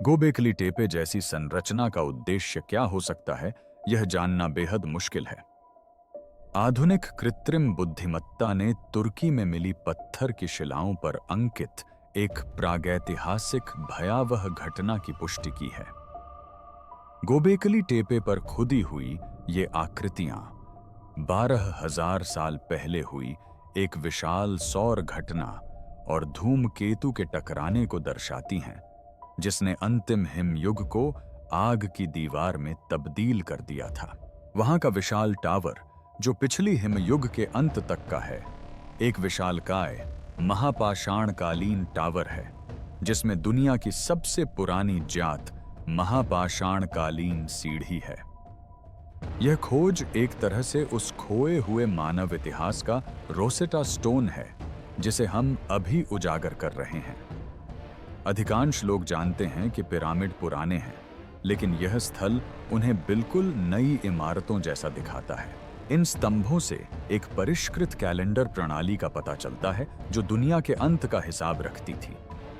Gobekli Tepe जैसी संरचना का उद्देश्य क्या हो सकता है, यह जानना बेहद मुश्किल है। आधुनिक कृत्रिम बुद्धिमत्ता ने तुर्की में मिली पत्थर की शिलाओं पर अंकित एक प्रागैतिहासिक भयावह घटना की पुष्टि की है। गोबेकली टेपे पर खुदी हुई ये आकृतियां 12,000 साल पहले हुई एक विशाल सौर घटना और धूमकेतु के टकराने को दर्शाती हैं, जिसने अंतिम हिमयुग को आग की दीवार में तब्दील कर दिया था। वहां का विशाल टावर, जो पिछली हिमयुग के अंत तक का है, एक विशालकाय महापाषाणकालीन टावर है, जिसमें दुनिया की सबसे पुरानी ज्ञात महापाषाणकालीन सीढ़ी है। यह खोज एक तरह से उस खोए हुए मानव इतिहास का रोसेटा स्टोन है, जिसे हम अभी उजागर कर रहे हैं। अधिकांश लोग जानते हैं कि पिरामिड पुराने हैं, लेकिन यह स्थल उन्हें बिल्कुल नई इमारतों जैसा दिखाता है। इन स्तंभों से एक परिष्कृत कैलेंडर प्रणाली का पता चलता है, जो दुनिया के अंत का हिसाब रखती थी।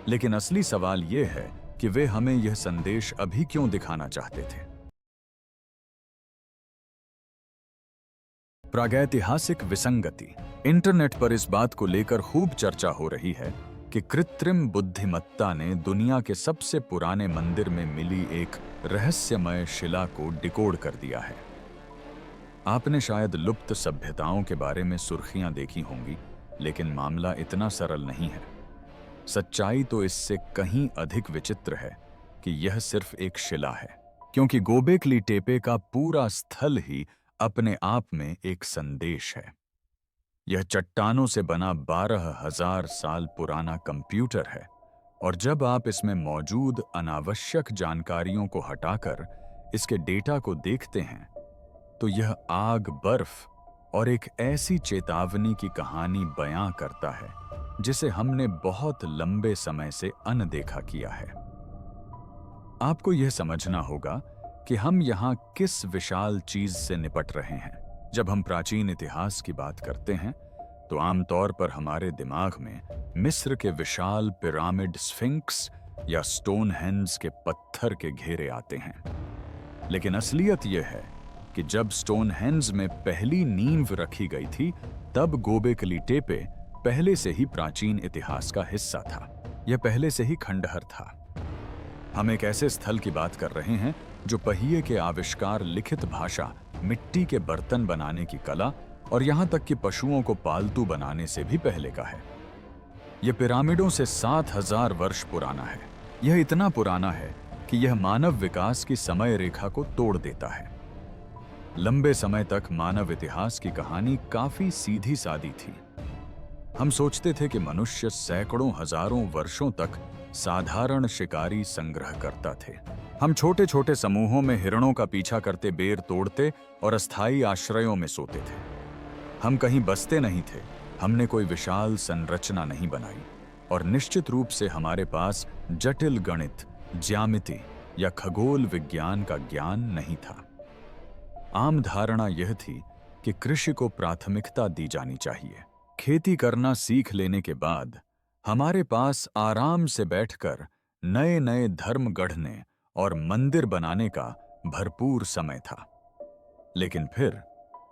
लेकिन असली सवाल यह है कि वे हमें यह संदेश अभी क्यों दिखाना चाहते थे। प्रागैतिहासिक विसंगति। इंटरनेट पर इस बात को लेकर खूब चर्चा हो रही है कि कृत्रिम बुद्धिमत्ता ने दुनिया के सबसे पुराने मंदिर में मिली एक रहस्यमय शिला को डिकोड कर दिया है। आपने शायद लुप्त सभ्यताओं के बारे में सुर्खियां देखी होंगी, लेकिन मामला इतना सरल नहीं है। सच्चाई तो इससे कहीं अधिक विचित्र है कि यह सिर्फ एक शिला है, क्योंकि गोबेकली टेपे का पूरा स्थल ही अपने आप में एक संदेश है। यह चट्टानों से बना 12,000 साल पुराना कंप्यूटर है, और जब आप इसमें मौजूद अनावश्यक जानकारियों को हटाकर इसके डेटा को देखते हैं, तो यह आग, बर्फ और एक ऐसी चेतावनी की कहानी बयां करता है जिसे हमने बहुत लंबे समय से अनदेखा किया है। आपको यह समझना होगा कि हम यहां किस विशाल चीज से निपट रहे हैं। जब हम प्राचीन इतिहास की बात करते हैं, तो आमतौर पर हमारे दिमाग में मिस्र के विशाल पिरामिड, स्फिंक्स या स्टोनहेंज के पत्थर के घेरे आते हैं। लेकिन असलियत यह है कि जब स्टोनहेंज में पहली नींव रखी गई थी, तब गोबेकली टेपे पहले से ही प्राचीन इतिहास का हिस्सा था। यह पहले से ही खंडहर था। हम एक ऐसे स्थल की बात कर रहे हैं जो पहिए के आविष्कार, लिखित भाषा, मिट्टी के बर्तन बनाने की कला और यहां तक कि पशुओं को पालतू बनाने से भी पहले का है। यह पिरामिडों से 7,000 वर्ष पुराना है। यह इतना पुराना है कि यह मानव विकास की समय रेखा को तोड़ देता है। लंबे समय तक मानव इतिहास की कहानी काफी सीधी सादी थी। हम सोचते थे कि मनुष्य सैकड़ों हजारों वर्षों तक साधारण शिकारी संग्रह करता थे। हम छोटे छोटे समूहों में हिरणों का पीछा करते बेर तोड़ते और अस्थायी आश्रयों में सोते थे। हम कहीं बसते नहीं थे, हमने कोई विशाल संरचना नहीं बनाई, और निश्चित रूप से हमारे पास जटिल गणित, ज्यामिति या खगोल विज्ञान का ज्ञान नहीं था। आम धारणा यह थी कि कृषि को प्राथमिकता दी जानी चाहिए। खेती करना सीख लेने के बाद हमारे पास आराम से बैठकर नए नए धर्म गढ़ने और मंदिर बनाने का भरपूर समय था। लेकिन फिर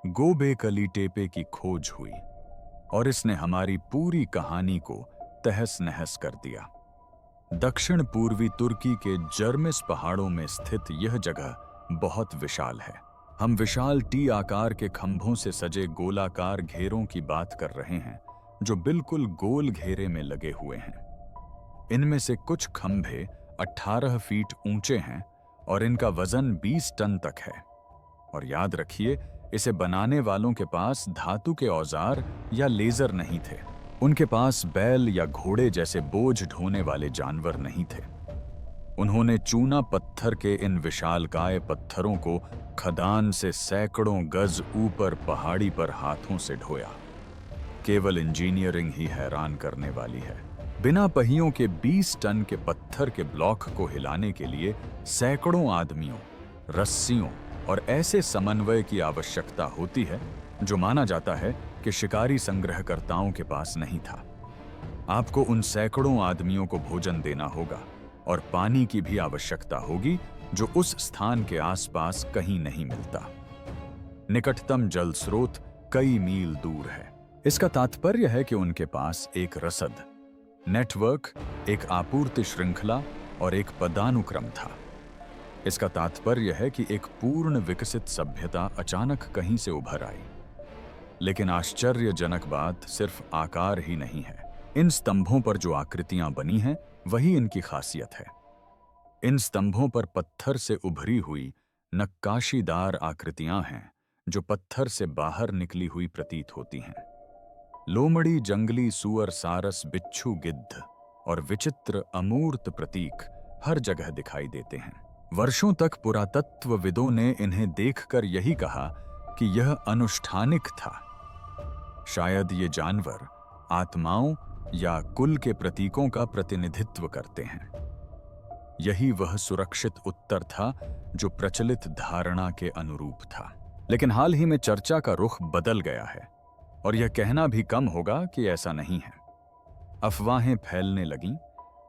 गोबेकली टेपे की खोज हुई और इसने हमारी पूरी कहानी को तहस नहस कर दिया। दक्षिण पूर्वी तुर्की के जर्मिस पहाड़ों में स्थित यह जगह बहुत विशाल है। हम विशाल टी आकार के खंभों से सजे गोलाकार घेरों की बात कर रहे हैं, जो बिल्कुल गोल घेरे में लगे हुए हैं। इनमें से कुछ खंभे 18 फीट ऊंचे हैं और इनका वजन 20 टन तक है। और याद रखिए, इसे बनाने वालों के पास धातु के औजार या लेजर नहीं थे। उनके पास बैल या घोड़े जैसे बोझ ढोने वाले जानवर नहीं थे। उन्होंने चूना पत्थर के इन विशालकाय पत्थरों को खदान से सैकड़ों गज ऊपर पहाड़ी पर हाथों से ढोया। केवल इंजीनियरिंग ही हैरान करने वाली है। बिना पहियों के 20 टन के पत्थर के ब्लॉक को हिलाने के लिए सैकड़ों आदमियों, रस्सियों और ऐसे समन्वय की आवश्यकता होती है जो माना जाता है कि शिकारी संग्रहकर्ताओं के पास नहीं था। आपको उन सैकड़ों आदमियों को भोजन देना होगा, और पानी की भी आवश्यकता होगी, जो उस स्थान के आसपास कहीं नहीं मिलता। निकटतम जल स्रोत कई मील दूर है। इसका तात्पर्य है कि उनके पास एक रसद, नेटवर्क, एक आपूर्ति श्रृंखला और एक पदानुक्रम था। इसका तात्पर्य है कि एक पूर्ण विकसित सभ्यता अचानक कहीं से उभर आई। लेकिन आश्चर्यजनक बात सिर्फ आकार ही नहीं है। इन स्तंभों पर जो आकृतियां बनी हैं, वही इनकी खासियत है। इन स्तंभों पर पत्थर से उभरी हुई नक्काशीदार आकृतियां हैं, जो पत्थर से बाहर निकली हुई प्रतीत होती हैं। लोमड़ी, जंगली सूअर, सारस, बिच्छू, गिद्ध और विचित्र अमूर्त प्रतीक हर जगह दिखाई देते हैं। वर्षों तक पुरातत्वविदों ने इन्हें देखकर यही कहा कि यह अनुष्ठानिक था। शायद ये जानवर आत्माओं या कुल के प्रतीकों का प्रतिनिधित्व करते हैं। यही वह सुरक्षित उत्तर था जो प्रचलित धारणा के अनुरूप था। लेकिन हाल ही में चर्चा का रुख बदल गया है, और यह कहना भी कम होगा कि ऐसा नहीं है। अफवाहें फैलने लगीं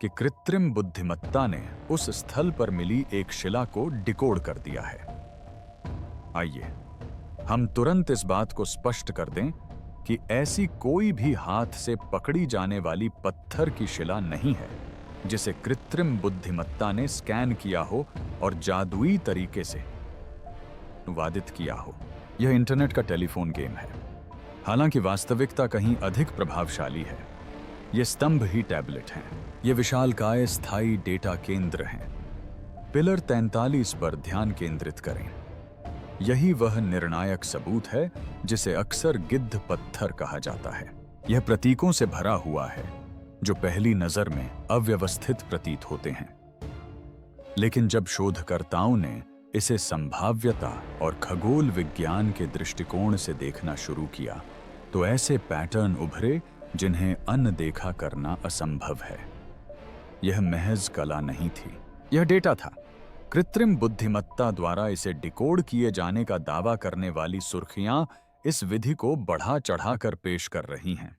कि कृत्रिम बुद्धिमत्ता ने उस स्थल पर मिली एक शिला को डिकोड कर दिया है। आइए हम तुरंत इस बात को स्पष्ट कर दें कि ऐसी कोई भी हाथ से पकड़ी जाने वाली पत्थर की शिला नहीं है जिसे कृत्रिम बुद्धिमत्ता ने स्कैन किया हो और जादुई तरीके से अनुवादित किया हो। यह इंटरनेट का टेलीफोन गेम है। हालांकि वास्तविकता कहीं अधिक प्रभावशाली है। ये स्तंभ ही टैबलेट हैं। ये विशालकाय स्थायी डेटा केंद्र हैं। पिलर 43 पर ध्यान केंद्रित करें। यही वह निर्णायक सबूत है जिसे अक्सर गिद्ध पत्थर कहा जाता है। यह प्रतीकों से भरा हुआ है जो पहली नजर में अव्यवस्थित प्रतीत होते हैं, लेकिन जब शोधकर्ताओं ने इसे संभाव्यता और खगोल विज्ञान के दृष्टिकोण से देखना शुरू किया, तो ऐसे पैटर्न उभरे जिन्हें अनदेखा करना असंभव है। यह महज कला नहीं थी, यह डेटा था। कृत्रिम बुद्धिमत्ता द्वारा इसे डिकोड किए जाने का दावा करने वाली सुर्खियां इस विधि को बढ़ा चढ़ाकर पेश कर रही हैं,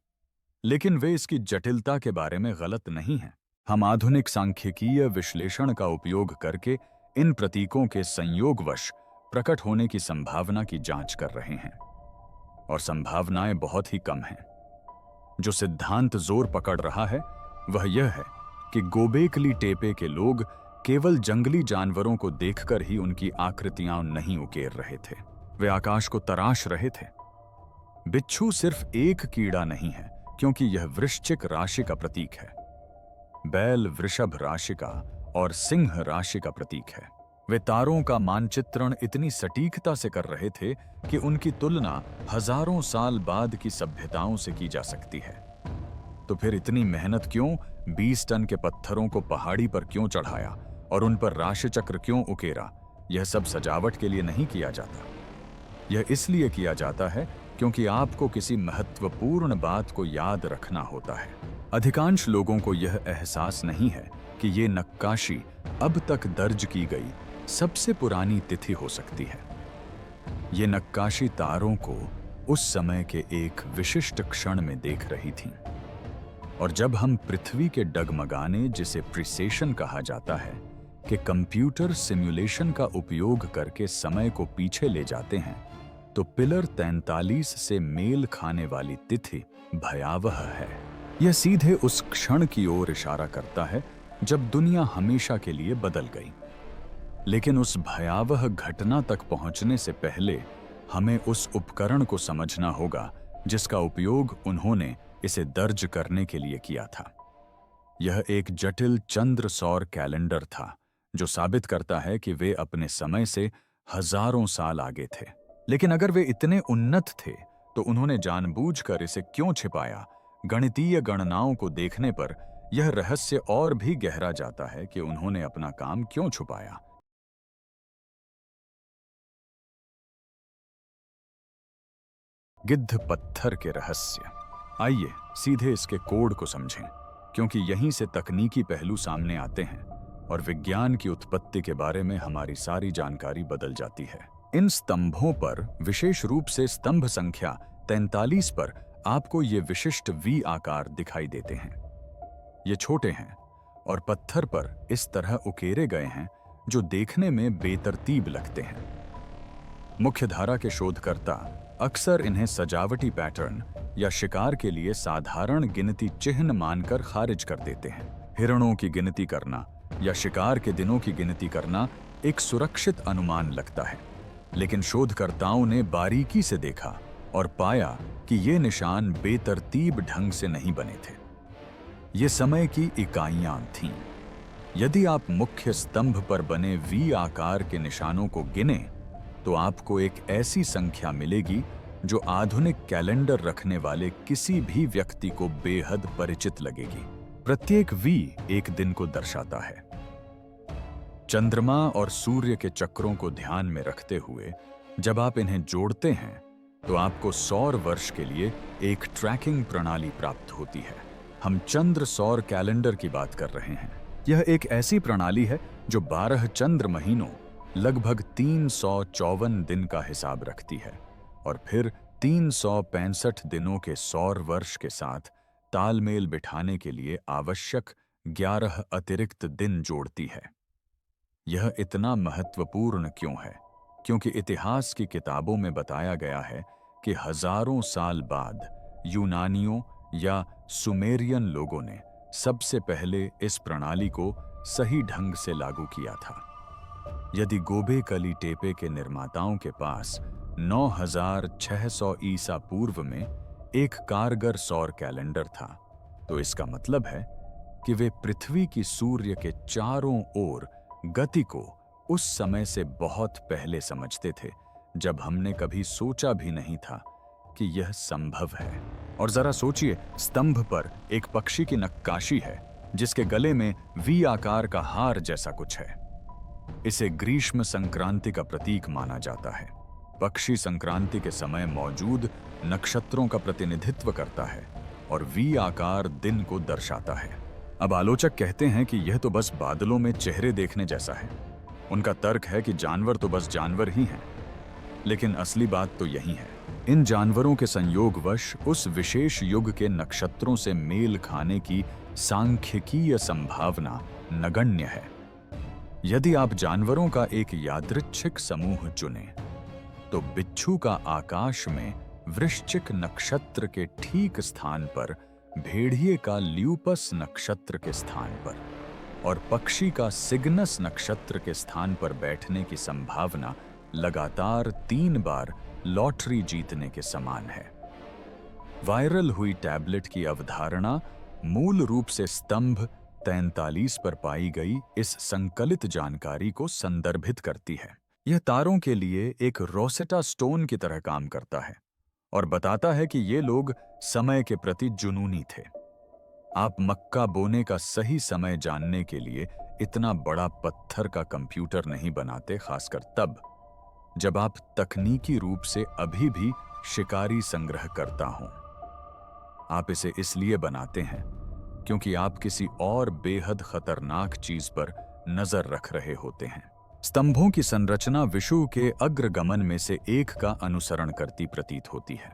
लेकिन वे इसकी जटिलता के बारे में गलत नहीं हैं। हम आधुनिक सांख्यिकीय विश्लेषण का उपयोग करके इन प्रतीकों के संयोगवश प्रकट होने की संभावना की जांच कर रहे हैं, और संभावनाएं बहुत ही कम हैं। जो सिद्धांत जोर पकड़ रहा है वह यह है कि गोबेकली टेपे के लोग केवल जंगली जानवरों को देखकर ही उनकी आकृतियां नहीं उकेर रहे थे, वे आकाश को तराश रहे थे। बिच्छू सिर्फ एक कीड़ा नहीं है, क्योंकि यह वृश्चिक राशि का प्रतीक है। बैल वृषभ राशि का और सिंह राशि का प्रतीक है। वे तारों का मानचित्रण इतनी सटीकता से कर रहे थे कि उनकी तुलना हजारों साल बाद की सभ्यताओं से की जा सकती है। तो फिर इतनी मेहनत क्यों? 20 टन के पत्थरों को पहाड़ी पर क्यों चढ़ाया और उन पर राशि चक्र क्यों उकेरा? यह सब सजावट के लिए नहीं किया जाता। यह इसलिए किया जाता है क्योंकि आपको किसी महत्वपूर्ण बात को याद रखना होता है। अधिकांश लोगों को यह एहसास नहीं है कि ये नक्काशी अब तक दर्ज की गई सबसे पुरानी तिथि हो सकती है। ये नक्काशी तारों को उस समय के एक विशिष्ट क्षण में देख रही थी, और जब हम पृथ्वी के डगमगाने, जिसे प्रिसेशन कहा जाता है, कि कंप्यूटर सिमुलेशन का उपयोग करके समय को पीछे ले जाते हैं, तो पिलर 43 से मेल खाने वाली तिथि भयावह है। यह सीधे उस क्षण की ओर इशारा करता है जब दुनिया हमेशा के लिए बदल गई। लेकिन उस भयावह घटना तक पहुंचने से पहले हमें उस उपकरण को समझना होगा जिसका उपयोग उन्होंने इसे दर्ज करने के लिए किया था। यह एक जटिल चंद्र सौर कैलेंडर था जो साबित करता है कि वे अपने समय से हजारों साल आगे थे। लेकिन अगर वे इतने उन्नत थे तो उन्होंने जानबूझकर इसे क्यों छिपाया? गणितीय गणनाओं को देखने पर यह रहस्य और भी गहरा जाता है कि उन्होंने अपना काम क्यों छुपाया। गिद्ध पत्थर के रहस्य। आइए सीधे इसके कोड को समझें, क्योंकि यहीं से तकनीकी पहलू सामने आते हैं और विज्ञान की उत्पत्ति के बारे में हमारी सारी जानकारी बदल जाती है। इन स्तंभों पर, विशेष रूप से स्तंभ संख्या 43 पर, आपको ये विशिष्ट वी आकार दिखाई देते हैं। ये छोटे हैं, और पत्थर पर इस तरह उकेरे गए हैं जो देखने में बेतरतीब लगते हैं। मुख्यधारा के शोधकर्ता अक्सर इन्हें सजावटी पैटर्न या शिकार के लिए साधारण गिनती चिन्ह मानकर खारिज कर देते हैं। हिरणों की गिनती करना या शिकार के दिनों की गिनती करना एक सुरक्षित अनुमान लगता है, लेकिन शोधकर्ताओं ने बारीकी से देखा और पाया कि ये निशान बेतरतीब ढंग से नहीं बने थे। ये समय की इकाइयां थीं। यदि आप मुख्य स्तंभ पर बने वी आकार के निशानों को गिने तो आपको एक ऐसी संख्या मिलेगी जो आधुनिक कैलेंडर रखने वाले किसी भी व्यक्ति को बेहद परिचित लगेगी। प्रत्येक वी एक दिन को दर्शाता है। चंद्रमा और सूर्य के चक्रों को ध्यान में रखते हुए जब आप इन्हें जोड़ते हैं तो आपको सौर वर्ष के लिए एक ट्रैकिंग प्रणाली प्राप्त होती है। हम चंद्र सौर कैलेंडर की बात कर रहे हैं। यह एक ऐसी प्रणाली है जो 12 चंद्र महीनों लगभग 354 दिन का हिसाब रखती है और फिर 365 दिनों के सौर वर्ष के साथ तालमेल बिठाने के लिए आवश्यक 11 अतिरिक्त दिन जोड़ती है। यह इतना महत्वपूर्ण क्यों है? क्योंकि इतिहास की किताबों में बताया गया है कि हजारों साल बाद यूनानियों या सुमेरियन लोगों ने सबसे पहले इस प्रणाली को सही ढंग से लागू किया था। यदि गोबेकली टेपे के निर्माताओं के पास 9600 ईसा पूर्व में एक कारगर सौर कैलेंडर था, तो इसका मतलब है कि वे पृथ्वी की सूर्य के चारों ओर गति को उस समय से बहुत पहले समझते थे जब हमने कभी सोचा भी नहीं था कि यह संभव है। और जरा सोचिए, स्तंभ पर एक पक्षी की नक्काशी है जिसके गले में वी आकार का हार जैसा कुछ है। इसे ग्रीष्म संक्रांति का प्रतीक माना जाता है। पक्षी संक्रांति के समय मौजूद नक्षत्रों का प्रतिनिधित्व करता है और वी आकार दिन को दर्शाता है। अब आलोचक कहते हैं कि यह तो बस बादलों में चेहरे देखने जैसा है। उनका तर्क है कि जानवर तो बस जानवर ही हैं, लेकिन असली बात तो यही है। इन जानवरों के संयोगवश उस विशेष युग के नक्षत्रों से मेल खाने की सांख्यिकीय संभावना नगण्य है। यदि आप जानवरों का एक यादृच्छिक समूह चुनें, तो बिच्छू का आकाश में वृश्चिक नक्षत्र के ठीक स्थान पर, भेड़िए का ल्यूपस नक्षत्र के स्थान पर और पक्षी का सिग्नस नक्षत्र के स्थान पर बैठने की संभावना लगातार 3 बार लॉटरी जीतने के समान है। वायरल हुई टैबलेट की अवधारणा मूल रूप से स्तंभ 43 पर पाई गई इस संकलित जानकारी को संदर्भित करती है। यह तारों के लिए एक रोसेटा स्टोन की तरह काम करता है और बताता है कि ये लोग समय के प्रति जुनूनी थे। आप मक्का बोने का सही समय जानने के लिए इतना बड़ा पत्थर का कंप्यूटर नहीं बनाते, खासकर तब जब आप तकनीकी रूप से अभी भी शिकारी संग्रह करता हो। आप इसे इसलिए बनाते हैं क्योंकि आप किसी और बेहद खतरनाक चीज पर नजर रख रहे होते हैं। स्तंभों की संरचना विषुव के अग्रगमन में से एक का अनुसरण करती प्रतीत होती है।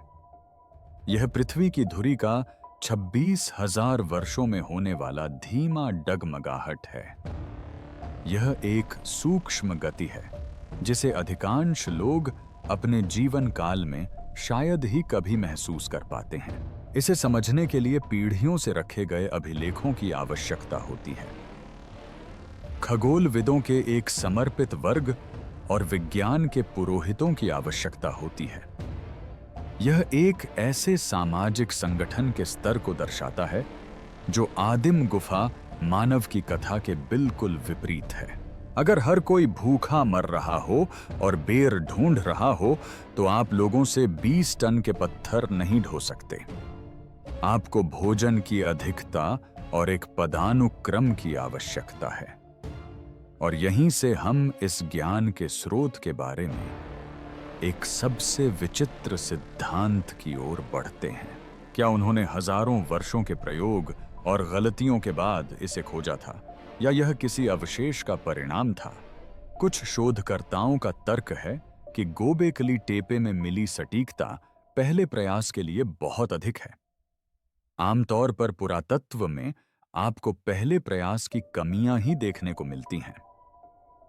यह पृथ्वी की धुरी का 26,000 वर्षों में होने वाला धीमा डगमगाहट है। यह एक सूक्ष्म गति है जिसे अधिकांश लोग अपने जीवन काल में शायद ही कभी महसूस कर पाते हैं। इसे समझने के लिए पीढ़ियों से रखे गए अभिलेखों की आवश्यकता होती है, खगोलविदों के एक समर्पित वर्ग और विज्ञान के पुरोहितों की आवश्यकता होती है। यह एक ऐसे सामाजिक संगठन के स्तर को दर्शाता है जो आदिम गुफा मानव की कथा के बिल्कुल विपरीत है। अगर हर कोई भूखा मर रहा हो और बेर ढूंढ रहा हो, तो आप लोगों से 20 टन के पत्थर नहीं ढो सकते। आपको भोजन की अधिकता और एक पदानुक्रम की आवश्यकता है। और यहीं से हम इस ज्ञान के स्रोत के बारे में एक सबसे विचित्र सिद्धांत की ओर बढ़ते हैं। क्या उन्होंने हजारों वर्षों के प्रयोग और गलतियों के बाद इसे खोजा था, या यह किसी अवशेष का परिणाम था? कुछ शोधकर्ताओं का तर्क है कि गोबेकली टेपे में मिली सटीकता पहले प्रयास के लिए बहुत अधिक है। आमतौर पर पुरातत्व में आपको पहले प्रयास की कमियां ही देखने को मिलती हैं।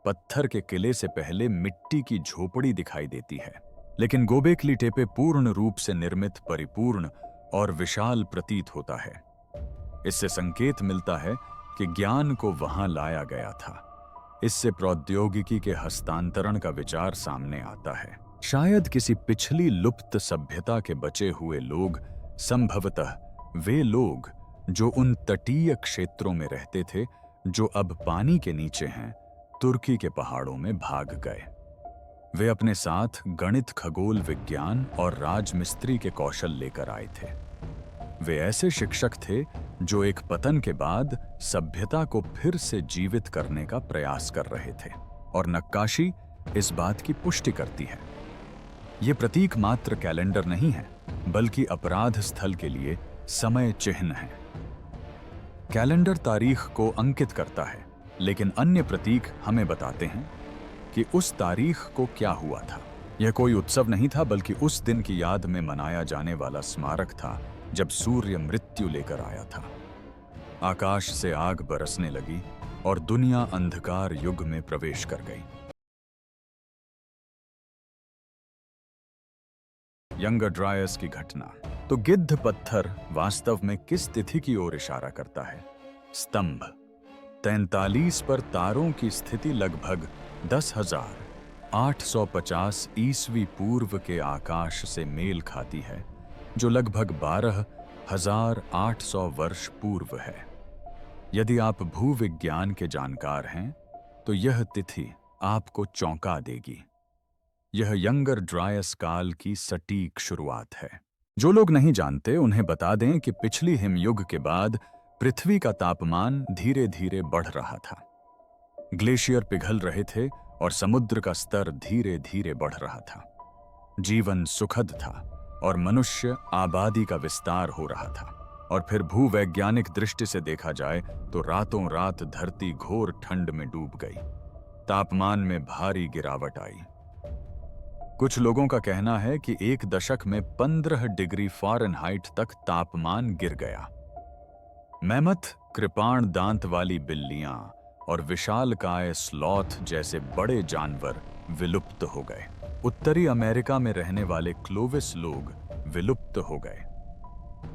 पत्थर के किले से पहले मिट्टी की झोपड़ी दिखाई देती है, लेकिन गोबेकली टेपे पूर्ण रूप से निर्मित, परिपूर्ण और विशाल प्रतीत होता है। इससे संकेत मिलता है कि ज्ञान को वहां लाया गया था। इससे प्रौद्योगिकी के हस्तांतरण का विचार सामने आता है। शायद किसी पिछली लुप्त सभ्यता के बचे हुए लोग, संभवतः वे लोग जो उन तटीय क्षेत्रों में रहते थे जो अब पानी के नीचे हैं, तुर्की के पहाड़ों में भाग गए। वे अपने साथ गणित, खगोल विज्ञान और राजमिस्त्री के कौशल लेकर आए थे। वे ऐसे शिक्षक थे जो एक पतन के बाद सभ्यता को फिर से जीवित करने का प्रयास कर रहे थे, और नक्काशी इस बात की पुष्टि करती है। ये प्रतीक मात्र कैलेंडर नहीं है, बल्कि अपराध स्थल के लिए समय चिन्ह है। कैलेंडर तारीख को अंकित करता है, लेकिन अन्य प्रतीक हमें बताते हैं कि उस तारीख को क्या हुआ था। यह कोई उत्सव नहीं था, बल्कि उस दिन की याद में मनाया जाने वाला स्मारक था जब सूर्य मृत्यु लेकर आया था। आकाश से आग बरसने लगी और दुनिया अंधकार युग में प्रवेश कर गई। यंगर ड्रायस की घटना। तो गिद्ध पत्थर वास्तव में किस तिथि की ओर इशारा करता है? स्तंभ 43 पर तारों की स्थिति लगभग 10,850 ईस्वी पूर्व के आकाश से मेल खाती है, जो लगभग 12,800 वर्ष पूर्व है। यदि आप भूविज्ञान के जानकार हैं तो यह तिथि आपको चौंका देगी। यह यंगर ड्रायस काल की सटीक शुरुआत है। जो लोग नहीं जानते उन्हें बता दें कि पिछली हिमयुग के बाद पृथ्वी का तापमान धीरे धीरे बढ़ रहा था। ग्लेशियर पिघल रहे थे और समुद्र का स्तर धीरे धीरे बढ़ रहा था। जीवन सुखद था और मनुष्य आबादी का विस्तार हो रहा था। और फिर भूवैज्ञानिक दृष्टि से देखा जाए तो रातों रात धरती घोर ठंड में डूब गई। तापमान में भारी गिरावट आई। कुछ लोगों का कहना है कि एक दशक में 15 डिग्री फ़ारेनहाइट तक तापमान गिर गया। मैमथ, कृपाण दांत वाली बिल्लियां और विशालकाय स्लॉथ जैसे बड़े जानवर विलुप्त हो गए। उत्तरी अमेरिका में रहने वाले क्लोविस लोग विलुप्त हो गए।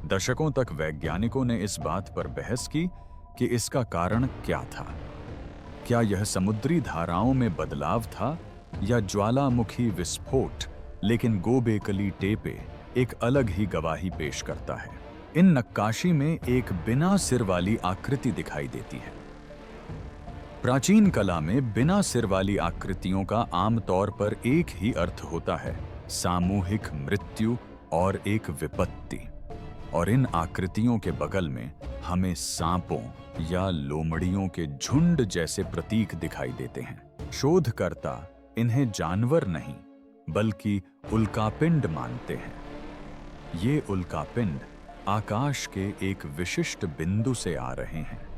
दशकों तक वैज्ञानिकों ने इस बात पर बहस की कि इसका कारण क्या था। क्या यह समुद्री धाराओं में बदलाव था या ज्वालामुखी विस्फोट? लेकिन गोबेकली टेपे एक अलग ही गवाही पेश करता है। इन नक्काशी में एक बिना सिर वाली आकृति दिखाई देती है। प्राचीन कला में बिना सिर वाली आकृतियों का आमतौर पर एक ही अर्थ होता है, सामूहिक मृत्यु और एक विपत्ति। और इन आकृतियों के बगल में हमें सांपों या लोमड़ियों के झुंड जैसे प्रतीक दिखाई देते हैं। शोधकर्ता इन्हें जानवर नहीं बल्कि उल्कापिंड मानते हैं। ये उल्कापिंड आकाश के एक विशिष्ट बिंदु से आ रहे हैं।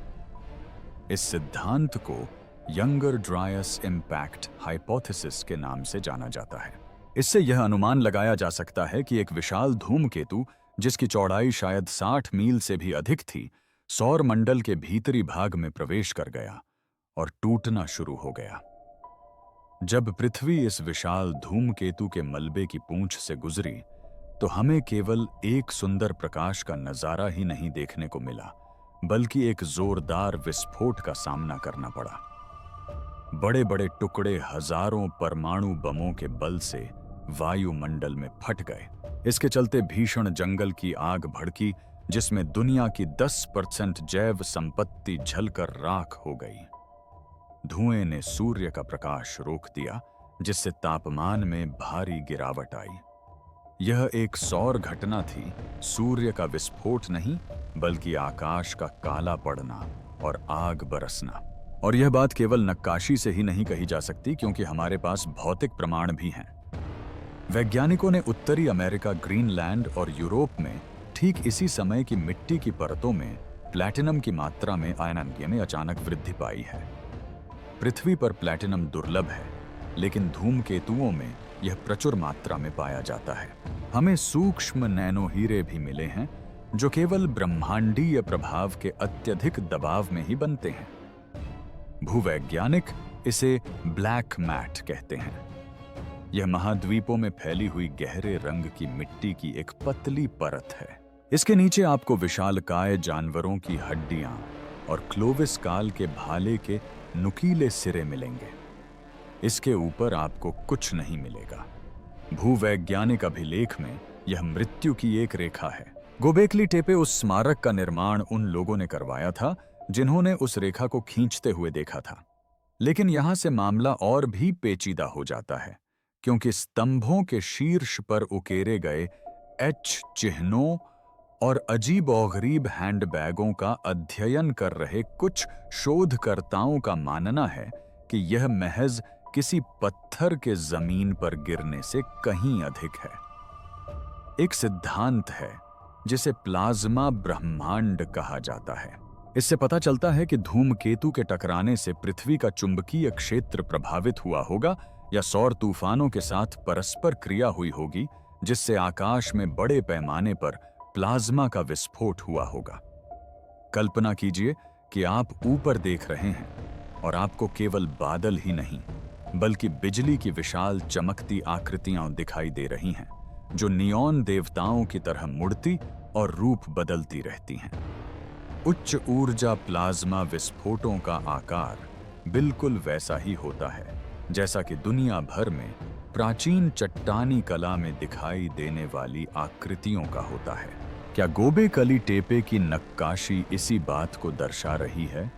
इस सिद्धांत को यंगर ड्रायस इम्पैक्ट हाइपोथेसिस के नाम से जाना जाता है। इससे यह अनुमान लगाया जा सकता है कि एक विशाल धूमकेतु, जिसकी चौड़ाई शायद 60 मील से भी अधिक थी, सौर मंडल के भीतरी भाग में प्रवेश कर गया और टूटना शुरू हो गया। जब पृथ्वी इस विशाल धूमकेतु के मलबे की पूंछ से गुजरी तो हमें केवल एक सुंदर प्रकाश का नजारा ही नहीं देखने को मिला, बल्कि एक जोरदार विस्फोट का सामना करना पड़ा। बड़े बड़े टुकड़े हजारों परमाणु बमों के बल से वायुमंडल में फट गए। इसके चलते भीषण जंगल की आग भड़की, जिसमें दुनिया की 10% जैव संपत्ति जलकर राख हो गई। धुएं ने सूर्य का प्रकाश रोक दिया, जिससे तापमान में भारी गिरावट आई। यह एक सौर घटना थी, सूर्य का विस्फोट नहीं बल्कि आकाश का काला पड़ना और आग बरसना। और यह बात केवल नक्काशी से ही नहीं कही जा सकती, क्योंकि हमारे पास भौतिक प्रमाण भी हैं। वैज्ञानिकों ने उत्तरी अमेरिका, ग्रीनलैंड और यूरोप में ठीक इसी समय की मिट्टी की परतों में प्लैटिनम की मात्रा में अयनांकीय में अचानक वृद्धि पाई है। पृथ्वी पर प्लैटिनम दुर्लभ है, लेकिन धूमकेतुओं में यह प्रचुर मात्रा में पाया जाता है। हमें सूक्ष्म नैनो हीरे भी मिले हैं, जो केवल ब्रह्मांडीय प्रभाव के अत्यधिक दबाव में ही बनते हैं। भूवैज्ञानिक इसे ब्लैक मैट कहते हैं। यह महाद्वीपों में फैली हुई गहरे रंग की मिट्टी की एक पतली परत है। इसके नीचे आपको विशालकाय जानवरों की हड्डियां और क्लोविस काल के भाले के नुकीले सिरे मिलेंगे। इसके ऊपर आपको कुछ नहीं मिलेगा। भूवैज्ञानिक अभिलेख में यह मृत्यु की एक रेखा है। गोबेकली टेपे उस स्मारक का निर्माण उन लोगों ने करवाया था जिन्होंने उस रेखा को खींचते हुए देखा था। लेकिन यहां से मामला और भी पेचीदा हो जाता है, क्योंकि स्तंभों के शीर्ष पर उकेरे गए एच चिन्हों और अजीबोगरीब हैंडबैगों का अध्ययन कर रहे कुछ शोधकर्ताओं का मानना है कि यह महज किसी पत्थर के जमीन पर गिरने से कहीं अधिक है। एक सिद्धांत है जिसे प्लाज्मा ब्रह्मांड कहा जाता है। इससे पता चलता है कि धूमकेतु के टकराने से पृथ्वी का चुंबकीय क्षेत्र प्रभावित हुआ होगा या सौर तूफानों के साथ परस्पर क्रिया हुई होगी, जिससे आकाश में बड़े पैमाने पर प्लाज्मा का विस्फोट हुआ होगा। कल्पना कीजिए कि आप ऊपर देख रहे हैं और आपको केवल बादल ही नहीं बल्कि बिजली की विशाल चमकती आकृतियां दिखाई दे रही हैं, जो नियॉन देवताओं की तरह मुड़ती और रूप बदलती रहती हैं। उच्च ऊर्जा प्लाज्मा विस्फोटों का आकार बिल्कुल वैसा ही होता है जैसा कि दुनिया भर में प्राचीन चट्टानी कला में दिखाई देने वाली आकृतियों का होता है। क्या गोबेकली टेपे की नक्काशी इसी बात को दर्शा रही है?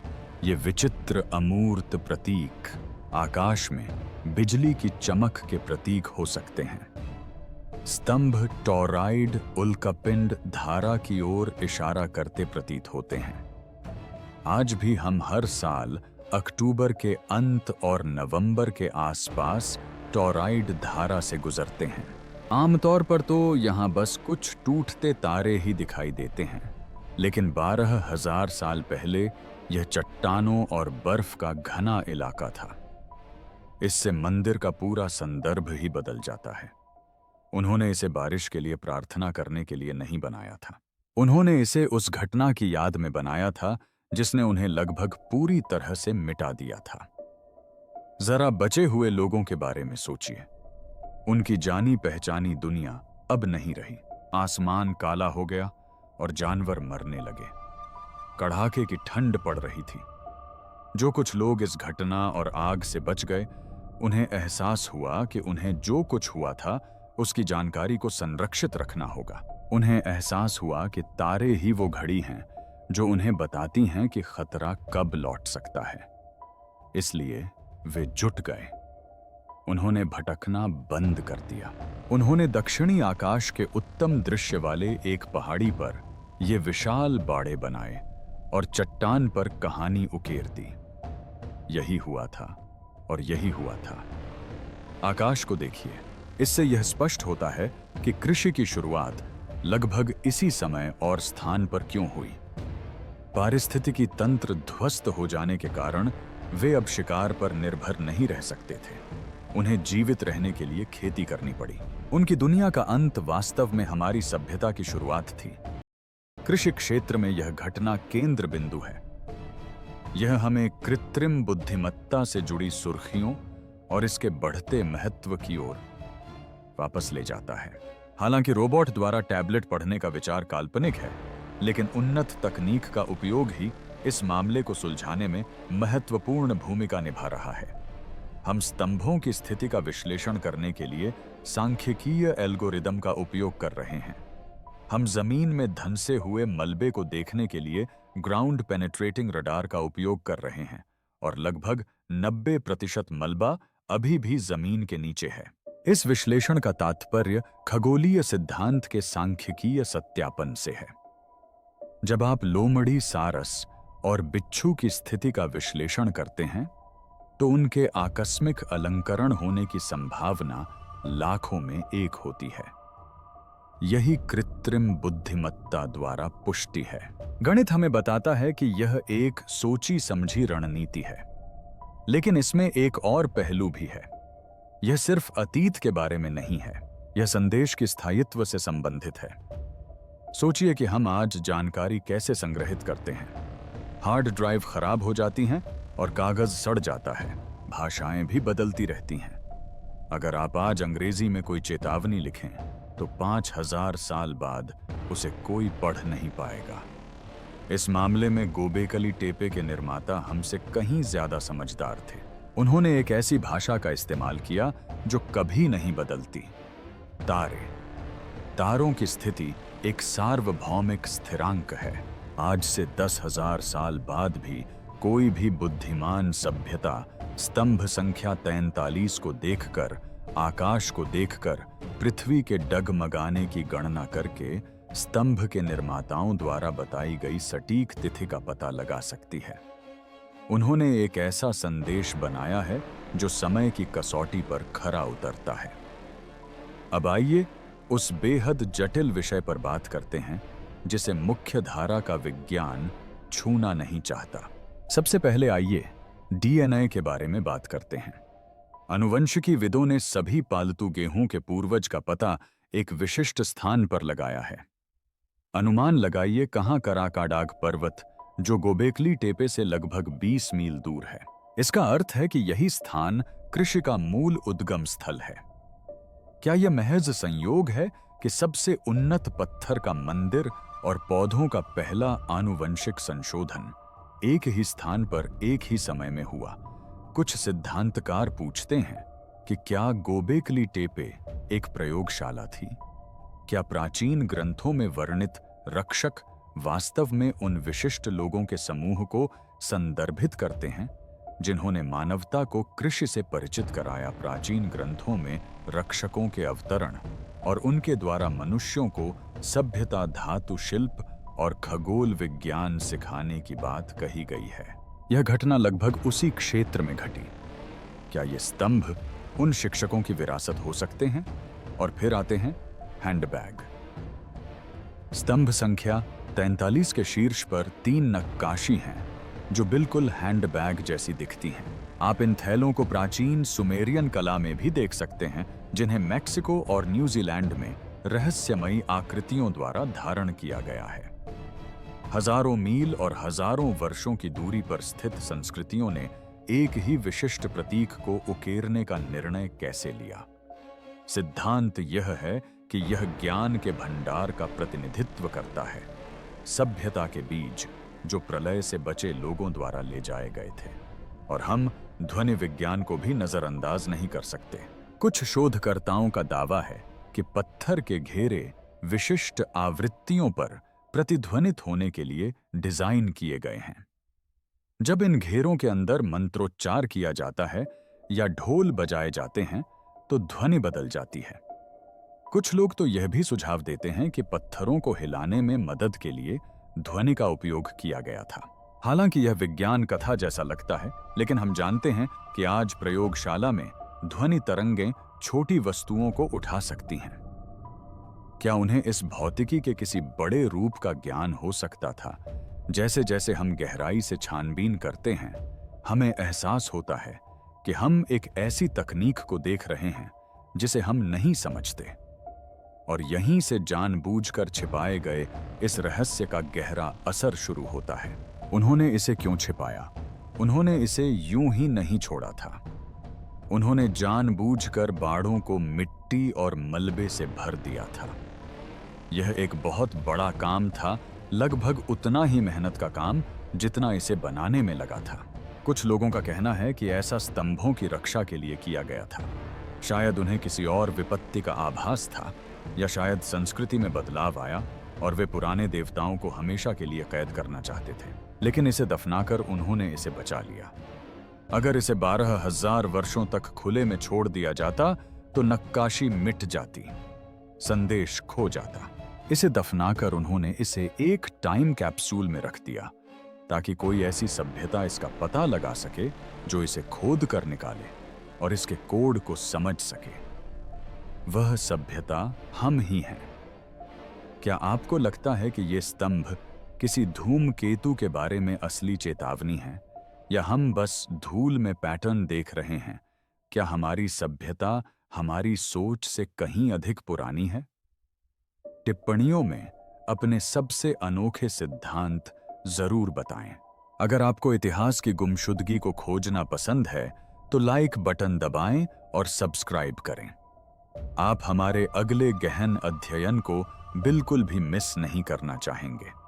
ये विचित्र अमूर्त प्रतीक आकाश में बिजली की चमक के प्रतीक हो सकते हैं। स्तंभ टॉराइड उल्कापिंड धारा की ओर इशारा करते प्रतीत होते हैं। आज भी हम हर साल अक्टूबर के अंत और नवंबर के आसपास टॉराइड धारा से गुजरते हैं। आमतौर पर तो यहाँ बस कुछ टूटते तारे ही दिखाई देते हैं, लेकिन 12,000 साल पहले यह चट्टानों और बर्फ का घना इलाका था। इससे मंदिर का पूरा संदर्भ ही बदल जाता है। उन्होंने इसे बारिश के लिए प्रार्थना करने के लिए नहीं बनाया था। उन्होंने इसे उस घटना की याद में बनाया था जिसने उन्हें लगभग पूरी तरह से मिटा दिया था। जरा बचे हुए लोगों के बारे में सोचिए। उनकी जानी पहचानी दुनिया अब नहीं रही। आसमान काला हो गया और जानवर मरने लगे। कड़ाके की ठंड पड़ रही थी। जो कुछ लोग इस घटना और आग से बच गए, उन्हें एहसास हुआ कि उन्हें जो कुछ हुआ था उसकी जानकारी को संरक्षित रखना होगा। उन्हें एहसास हुआ कि तारे ही वो घड़ी हैं जो उन्हें बताती हैं कि खतरा कब लौट सकता है। इसलिए वे जुट गए। उन्होंने भटकना बंद कर दिया। उन्होंने दक्षिणी आकाश के उत्तम दृश्य वाले एक पहाड़ी पर ये विशाल बाड़े बनाए और चट्टान पर कहानी उकेर दी। यही हुआ था और यही हुआ था। आकाश को देखिए। इससे यह स्पष्ट होता है कि कृषि की शुरुआत लगभग इसी समय और स्थान पर क्यों हुई। पारिस्थितिकी तंत्र ध्वस्त हो जाने के कारण वे अब शिकार पर निर्भर नहीं रह सकते थे। उन्हें जीवित रहने के लिए खेती करनी पड़ी। उनकी दुनिया का अंत वास्तव में हमारी सभ्यता की शुरुआत थी। कृषि क्षेत्र में यह घटना केंद्र बिंदु है। यह हमें कृत्रिम बुद्धिमत्ता से जुड़ी सुर्खियों और इसके बढ़ते महत्व की ओर वापस ले जाता है। हालांकि रोबोट द्वारा टैबलेट पढ़ने का विचार काल्पनिक है, लेकिन उन्नत तकनीक का उपयोग ही इस मामले को सुलझाने में महत्वपूर्ण भूमिका निभा रहा है। हम स्तंभों की स्थिति का विश्लेषण करने के लिए सांख्यिकीय एल्गोरिदम का उपयोग कर रहे हैं। हम जमीन में धंसे हुए मलबे को देखने के लिए ग्राउंड पेनेट्रेटिंग रडार का उपयोग कर रहे हैं और लगभग 90% मलबा अभी भी जमीन के नीचे है। इस विश्लेषण का तात्पर्य खगोलीय सिद्धांत के सांख्यिकीय सत्यापन से है। जब आप लोमड़ी सारस और बिच्छू की स्थिति का विश्लेषण करते हैं तो उनके आकस्मिक अलंकरण होने की संभावना लाखों में एक होती है। यही कृत्रिम बुद्धिमत्ता द्वारा पुष्टि है। गणित हमें बताता है कि यह एक सोची समझी रणनीति है, लेकिन इसमें एक और पहलू भी है। यह सिर्फ अतीत के बारे में नहीं है, यह संदेश के स्थायित्व से संबंधित है। सोचिए कि हम आज जानकारी कैसे संग्रहित करते हैं। हार्ड ड्राइव खराब हो जाती हैं और कागज सड़ जाता है। भाषाएं भी बदलती रहती हैं। अगर आप आज अंग्रेजी में कोई चेतावनी लिखें तो 5000 साल बाद उसे कोई पढ़ नहीं पाएगा। इस मामले में गोबेकली टेपे के निर्माता हमसे कहीं ज्यादा समझदार थे। उन्होंने एक ऐसी भाषा का इस्तेमाल किया जो कभी नहीं बदलती। तारे। तारों की स्थिति एक सार्वभौमिक स्थिरांक है। आज से 10,000 साल बाद भी कोई भी बुद्धिमान सभ्यता स्तंभ संख्या 43 को देखकर, आकाश को देखकर पृथ्वी के डगमगाने की गणना करके स्तंभ के निर्माताओं द्वारा बताई गई सटीक तिथि का पता लगा सकती है। उन्होंने एक ऐसा संदेश बनाया है जो समय की कसौटी पर खरा उतरता है। अब आइए उस बेहद जटिल विषय पर बात करते हैं जिसे मुख्य धारा का विज्ञान छूना नहीं चाहता। सबसे पहले आइए डीएनए के बारे में बात करते हैं। आनुवंशिकीविदों ने सभी पालतू गेहूं के पूर्वज का पता एक विशिष्ट स्थान पर लगाया है। अनुमान लगाइए कहां कराकाडाग पर्वत, जो गोबेकली टेपे से लगभग 20 मील दूर है। इसका अर्थ है कि यही स्थान कृषि का मूल उद्गम स्थल है। क्या यह महज संयोग है कि सबसे उन्नत पत्थर का मंदिर और पौधों का पहला आनुवंशिक संशोधन एक ही स्थान पर एक ही समय में हुआ? कुछ सिद्धांतकार पूछते हैं कि क्या गोबेकली टेपे एक प्रयोगशाला थी? क्या प्राचीन ग्रंथों में वर्णित रक्षक वास्तव में उन विशिष्ट लोगों के समूह को संदर्भित करते हैं जिन्होंने मानवता को कृषि से परिचित कराया? प्राचीन ग्रंथों में रक्षकों के अवतरण और उनके द्वारा मनुष्यों को सभ्यता, धातु शिल्प और खगोल विज्ञान सिखाने की बात कही गई है। यह घटना लगभग उसी क्षेत्र में घटी। क्या ये स्तंभ उन शिक्षकों की विरासत हो सकते हैं? और फिर आते हैं हैंडबैग। स्तंभ संख्या 43 के शीर्ष पर 3 नक्काशी हैं जो बिल्कुल हैंडबैग जैसी दिखती हैं। आप इन थैलों को प्राचीन सुमेरियन कला में भी देख सकते हैं, जिन्हें मैक्सिको और न्यूजीलैंड में रहस्यमयी आकृतियों द्वारा धारण किया गया है। हजारों मील और हजारों वर्षों की दूरी पर स्थित संस्कृतियों ने एक ही विशिष्ट प्रतीक को उकेरने का निर्णय कैसे लिया? सिद्धांत यह है कि यह ज्ञान के भंडार का प्रतिनिधित्व करता है, सभ्यता के बीज जो प्रलय से बचे लोगों द्वारा ले जाए गए थे। और हम ध्वनि विज्ञान को भी नजरअंदाज नहीं कर सकते। कुछ शोधकर्ताओं का दावा है कि पत्थर के घेरे विशिष्ट आवृत्तियों पर प्रतिध्वनित होने के लिए डिजाइन किए गए हैं। जब इन घेरों के अंदर मंत्रोच्चार किया जाता है या ढोल बजाए जाते हैं तो ध्वनि बदल जाती है। कुछ लोग तो यह भी सुझाव देते हैं कि पत्थरों को हिलाने में मदद के लिए ध्वनि का उपयोग किया गया था। हालांकि यह विज्ञान कथा जैसा लगता है, लेकिन हम जानते हैं कि आज प्रयोगशाला में ध्वनि तरंगें छोटी वस्तुओं को उठा सकती हैं। क्या उन्हें इस भौतिकी के किसी बड़े रूप का ज्ञान हो सकता था? जैसे जैसे हम गहराई से छानबीन करते हैं, हमें एहसास होता है कि हम एक ऐसी तकनीक को देख रहे हैं जिसे हम नहीं समझते। और यहीं से जानबूझकर छिपाए गए इस रहस्य का गहरा असर शुरू होता है। उन्होंने इसे क्यों छिपाया? उन्होंने इसे यूं ही नहीं छोड़ा था। उन्होंने जानबूझकर बाड़ों को मिट्टी और मलबे से भर दिया था। यह एक बहुत बड़ा काम था, लगभग उतना ही मेहनत का काम जितना इसे बनाने में लगा था। कुछ लोगों का कहना है कि ऐसा स्तंभों की रक्षा के लिए किया गया था। शायद उन्हें किसी और विपत्ति का आभास था, या शायद संस्कृति में बदलाव आया और वे पुराने देवताओं को हमेशा के लिए कैद करना चाहते थे। लेकिन इसे दफनाकर उन्होंने इसे बचा लिया। अगर इसे 12,000 वर्षों तक खुले में छोड़ दिया जाता तो नक्काशी मिट जाती, संदेश खो जाता। इसे दफनाकर उन्होंने इसे एक टाइम कैप्सूल में रख दिया ताकि कोई ऐसी सभ्यता इसका पता लगा सके जो इसे खोद कर निकाले और इसके कोड को समझ सके। वह सभ्यता हम ही हैं। क्या आपको लगता है कि ये स्तंभ किसी धूमकेतु के बारे में असली चेतावनी है, या हम बस धूल में पैटर्न देख रहे हैं? क्या हमारी सभ्यता हमारी सोच से कहीं अधिक पुरानी है? टिप्पणियों में अपने सबसे अनोखे सिद्धांत जरूर बताएं। अगर आपको इतिहास की गुमशुदगी को खोजना पसंद है तो लाइक बटन दबाएं और सब्सक्राइब करें। आप हमारे अगले गहन अध्ययन को बिल्कुल भी मिस नहीं करना चाहेंगे।